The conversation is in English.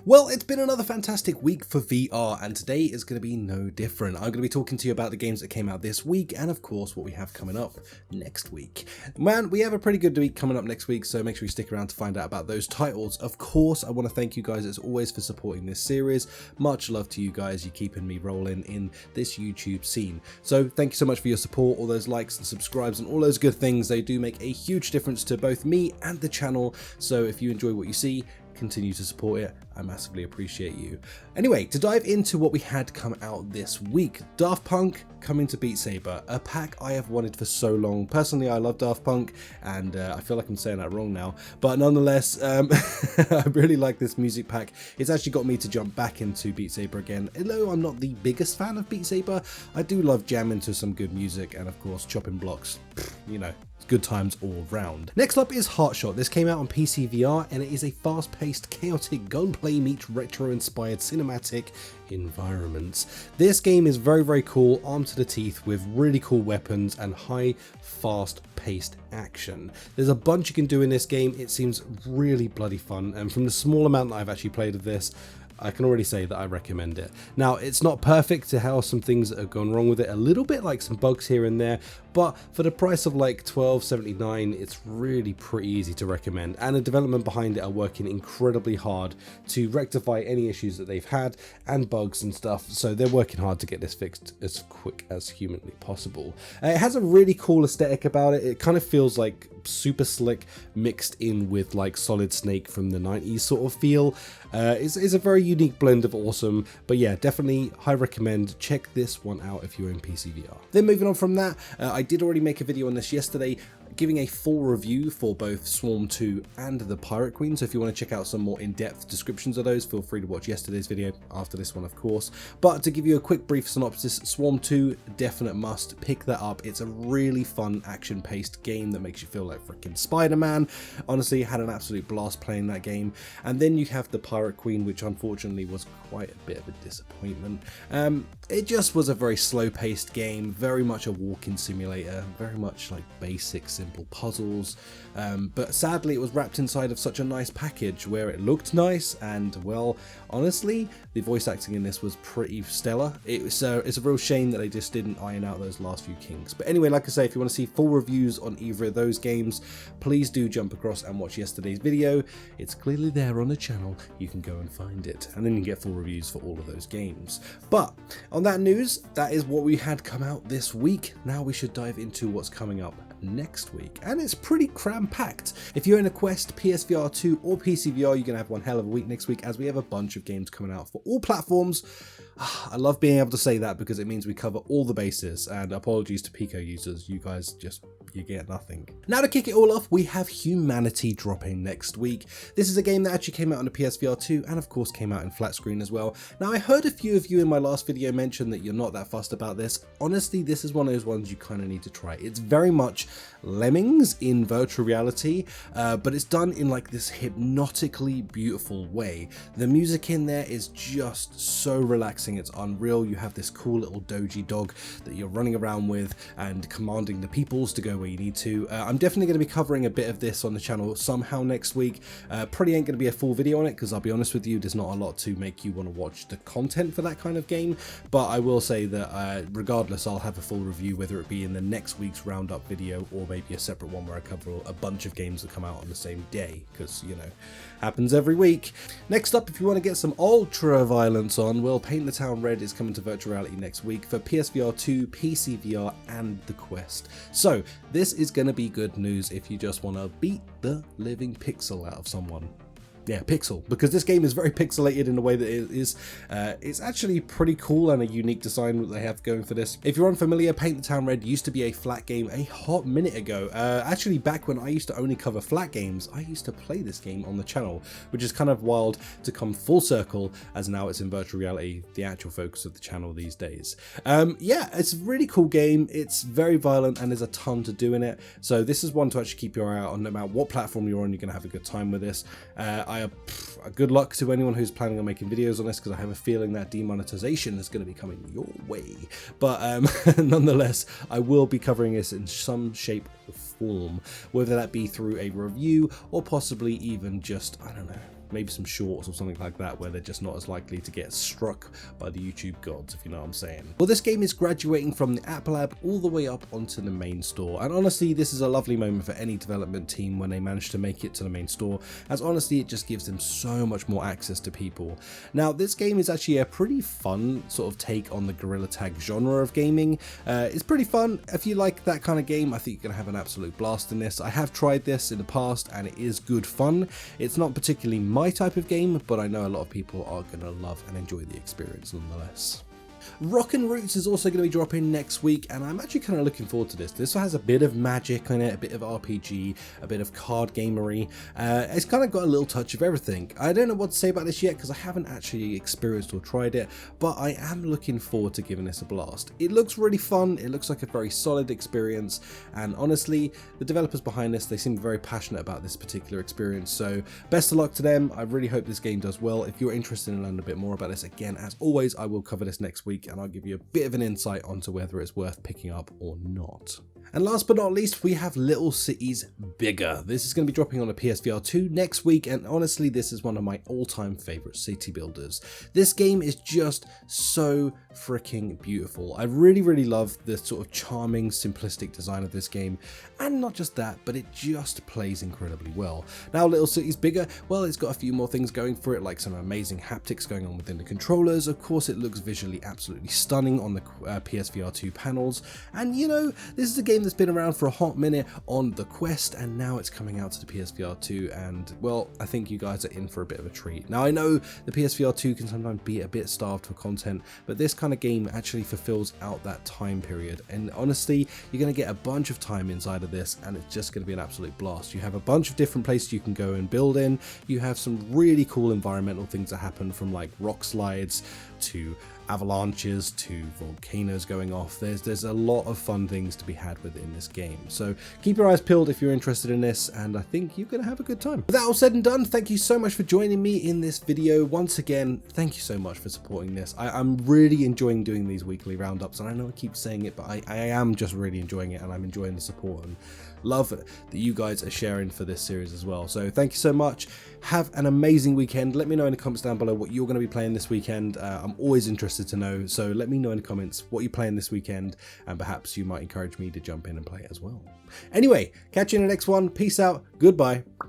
Well, it's been another fantastic week for VR, and today is going to be no different. I'm going to be talking to you about the games that came out this week, and of course what we have coming up next week. Man, we have a pretty good week coming up next week, so make sure you stick around to find out about those titles. Of course, I want to thank you guys as always for supporting this series. Much love to you guys, you're keeping me rolling in this YouTube scene. So thank you so much for your support, all those likes and subscribes and all those good things. They do make a huge difference to both me and the channel, so if you enjoy what you see, continue to support it. I massively appreciate you. Anyway, to dive into what we had come out this week, Daft Punk coming to Beat Saber, a pack I have wanted for so long. Personally, I love Daft Punk, and I feel like I'm saying that wrong now, but nonetheless, I really like this music pack. It's actually got me to jump back into Beat Saber again. Although I'm not the biggest fan of Beat Saber, I do love jamming to some good music, and of course chopping blocks, you know, good times all round. Next up is Heartshot. This came out on PCVR, and it is a fast-paced, chaotic gunplay meets retro-inspired cinematic environments. This game is very cool, armed to the teeth with really cool weapons and high, fast-paced action. There's a bunch you can do in this game. It seems really bloody fun, and from the small amount that I've actually played of this, I can already say that I recommend it. Now, it's not perfect to how some things have gone wrong with it, a little bit, like some bugs here and there, but for the price of like $12.79, it's really pretty easy to recommend, and the development behind it are working incredibly hard to rectify any issues that they've had and bugs and stuff, so they're working hard to get this fixed as quick as humanly possible. It has a really cool aesthetic about it. It kind of feels like super slick mixed in with like Solid Snake from the 90s sort of feel. It's a very unique blend of awesome, but yeah, definitely high recommend. Check this one out if you're in PCVR. Then moving on from that, I did already make a video on this yesterday, giving a full review for both Swarm 2 and the Pirate Queen, so if you want to check out some more in-depth descriptions of those, feel free to watch yesterday's video after this one, of course. But to give you a quick brief synopsis, Swarm 2, definite must, pick that up. It's a really fun action-paced game that makes you feel like freaking Spider-Man. Honestly, had an absolute blast playing that game. And then you have the Pirate Queen, which unfortunately was quite a bit of a disappointment. It just was a very slow-paced game, very much a walking simulator, very much like basic, simple puzzles, but sadly it was wrapped inside of such a nice package where it looked nice, and well, honestly, the voice acting in this was pretty stellar. It's a real shame that they just didn't iron out those last few kinks. But anyway, like I say, if you want to see full reviews on either of those games, please do jump across and watch yesterday's video. It's clearly there on the channel, you can go and find it, and then you can get full reviews for all of those games. But on that news, that is what we had come out this week. Now we should dive into what's coming up next week, and it's pretty cram-packed. If you're in a Quest, PSVR 2 or PCVR, you're gonna have one hell of a week next week, as we have a bunch of games coming out for all platforms. I love being able to say that because it means we cover all the bases, and apologies to Pico users, you guys you get nothing. Now to kick it all off, we have Humanity dropping next week. This is a game that actually came out on the PSVR 2 and of course came out in flat screen as well. Now I heard a few of you in my last video mention that you're not that fussed about this. Honestly, this is one of those ones you kind of need to try. It's very much Lemmings in virtual reality, but it's done in like this hypnotically beautiful way. The music in there is just so relaxing, it's unreal. You have this cool little doji dog that you're running around with and commanding the peoples to go where you need to. I'm definitely going to be covering a bit of this on the channel somehow next week. Probably ain't going to be a full video on it because I'll be honest with you, there's not a lot to make you want to watch the content for that kind of game, but I will say that regardless, I'll have a full review, whether it be in the next week's roundup video or maybe a separate one where I cover a bunch of games that come out on the same day, because you know, happens every week. Next up, if you want to get some ultra violence on, well, Paint the Town Red is coming to virtual reality next week for PSVR 2, PCVR and the Quest. So this is going to be good news if you just want to beat the living pixel out of someone. Yeah, pixel, because this game is very pixelated in the way that it is. It's actually pretty cool and a unique design that they have going for this. If you're unfamiliar, Paint the Town Red used to be a flat game a hot minute ago. Actually, back when I used to only cover flat games, I used to play this game on the channel, which is kind of wild to come full circle, as now it's in virtual reality, the actual focus of the channel these days. Yeah, it's a really cool game. It's very violent and there's a ton to do in it. So this is one to actually keep your eye out on. No matter what platform you're on, you're going to have a good time with this. Good luck to anyone who's planning on making videos on this, because I have a feeling that demonetization is going to be coming your way. But nonetheless, I will be covering this in some shape or form, whether that be through a review or possibly even just, I don't know, maybe some shorts or something like that, where they're just not as likely to get struck by the YouTube gods, if you know what I'm saying. Well, this game is graduating from the App Lab all the way up onto the main store, and honestly this is a lovely moment for any development team when they manage to make it to the main store, as honestly it just gives them so much more access to people. Now this game is actually a pretty fun sort of take on the Gorilla Tag genre of gaming. It's pretty fun. If you like that kind of game, I think you're gonna have an absolute blast in this. I have tried this in the past and it is good fun. It's not particularly my type of game, but I know a lot of people are gonna love and enjoy the experience nonetheless. Rockin' Roots is also going to be dropping next week, and I'm actually kind of looking forward to this. This has a bit of magic in it, a bit of RPG, a bit of card gamery. It's kind of got a little touch of everything. I don't know what to say about this yet because I haven't actually experienced or tried it, but I am looking forward to giving this a blast. It looks really fun, it looks like a very solid experience, and honestly, the developers behind this, they seem very passionate about this particular experience, so best of luck to them. I really hope this game does well. If you're interested in learning a bit more about this, again, as always, I will cover this next week, and I'll give you a bit of an insight onto whether it's worth picking up or not. And last but not least, we have Little Cities Bigger. This is going to be dropping on the PSVR 2 next week, and honestly this is one of my all-time favorite city builders. This game is just so freaking beautiful. I really love the sort of charming, simplistic design of this game, and not just that, but it just plays incredibly well. Now Little Cities Bigger, well, it's got a few more things going for it, like some amazing haptics going on within the controllers. Of course, it looks visually absolutely stunning on the PSVR 2 panels, and you know, this is a game that's been around for a hot minute on the Quest, and now it's coming out to the PSVR 2, and well, I think you guys are in for a bit of a treat. Now I know the PSVR 2 can sometimes be a bit starved for content, but this kind of game actually fulfills out that time period, and honestly you're going to get a bunch of time inside of this, and it's just going to be an absolute blast. You have a bunch of different places you can go and build in. You have some really cool environmental things that happen, from like rock slides to avalanches to volcanoes going off. There's a lot of fun things to be had within this game, so keep your eyes peeled if you're interested in this, and I think you're gonna have a good time. With that all said and done, thank you so much for joining me in this video. Once again, thank you so much for supporting this. I'm really enjoying doing these weekly roundups, and I know I keep saying it, but I am just really enjoying it, and I'm enjoying the support and love that you guys are sharing for this series as well. So thank you so much. Have an amazing weekend. Let me know in the comments down below what you're going to be playing this weekend. I'm always interested to know, so let me know in the comments what you're playing this weekend, and perhaps you might encourage me to jump in and play it as well. Anyway, catch you in the next one. Peace out. Goodbye.